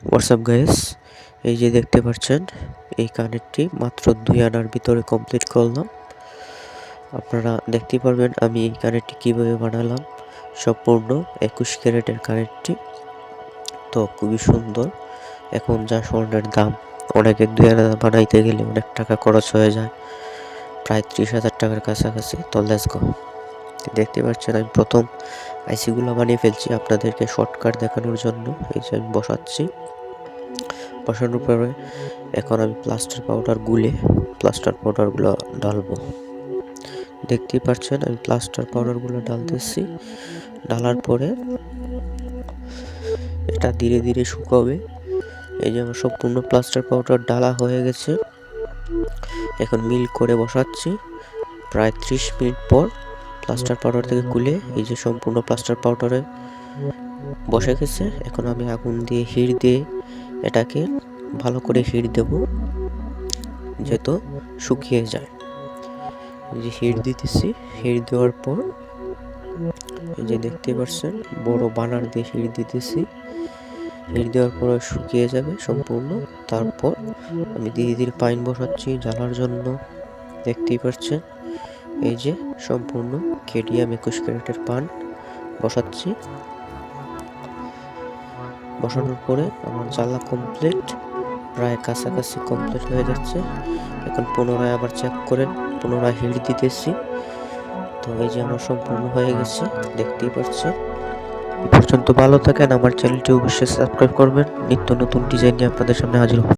WhatsApp guys, এই যে দেখতে পাচ্ছেন এই কানেরটি মাত্র 2 আনার ভিতরে কমপ্লিট করলাম। আপনারা দেখতে পারবেন আমি এই কানেরটি কিভাবে বানালাম। সম্পূর্ণ 21 ক্যারেটের কানেরটি, তো খুবই সুন্দর। এখন যা স্বর্ণের দাম, অনেকের 2 আনা বানাইতে গেলে অনেক টাকা খরচ হয়ে যায়, প্রায় 30,000 টাকার কাছাকাছি। তো লেটস গো। দেখতে পাচ্ছেন আমি প্রথম আইসিগুলো বানিয়ে ফেলছি আপনাদেরকে শর্টকাট দেখানোর জন্য। এই যে আমি বসানোর পরে এখন আমি প্লাস্টার পাউডারগুলো ঢালবো। দেখতেই পাচ্ছেন আমি প্লাস্টার পাউডারগুলো ঢালতেছি। ঢালার পরে এটা ধীরে ধীরে শুকাবে। এই যে আমার সম্পূর্ণ প্লাস্টার পাউডার ঢালা হয়ে গেছে। এখন মিল করে বসাচ্ছি। প্রায় 30 মিনিট পর প্লাস্টার পাউডার থেকে খুলে এই যে সম্পূর্ণ প্লাস্টার পাউডারে বসে গেছে। এখন আমি আগুন দিয়ে হিট দিয়ে এটাকে ভালো করে হিট দেব, যেহেতু শুকিয়ে যায়। এই যে হিট দিতেছি, হিট দেওয়ার পর এই যে দেখতে পাচ্ছেন বড় বানার দিয়ে হিট দিতেছি। হিট দেওয়ার পর শুকিয়ে যাবে সম্পূর্ণ। তারপর আমি ধীরে ধীরে পাইন বসাচ্ছি জ্বালার জন্য। দেখতেই পাচ্ছেন এই যে সম্পূর্ণ কেডিএম 21 ক্যারেটের পান বসাচ্ছি। বসানোর পরে আমার জ্বালা কমপ্লিট, প্রায় কাছাকাছি কমপ্লিট হয়ে যাচ্ছে। এখন পুনরায় আবার চেক করে পুনরায় হিট দিতেছি। তো এই যে আমার সম্পূর্ণ হয়ে গেছে, দেখতেই পাচ্ছেন। এই পর্যন্ত ভালো থাকেন, আমার চ্যানেলটি অবশ্যই সাবস্ক্রাইব করবেন। নিত্য নতুন ডিজাইন নিয়ে আপনাদের সামনে হাজির হব।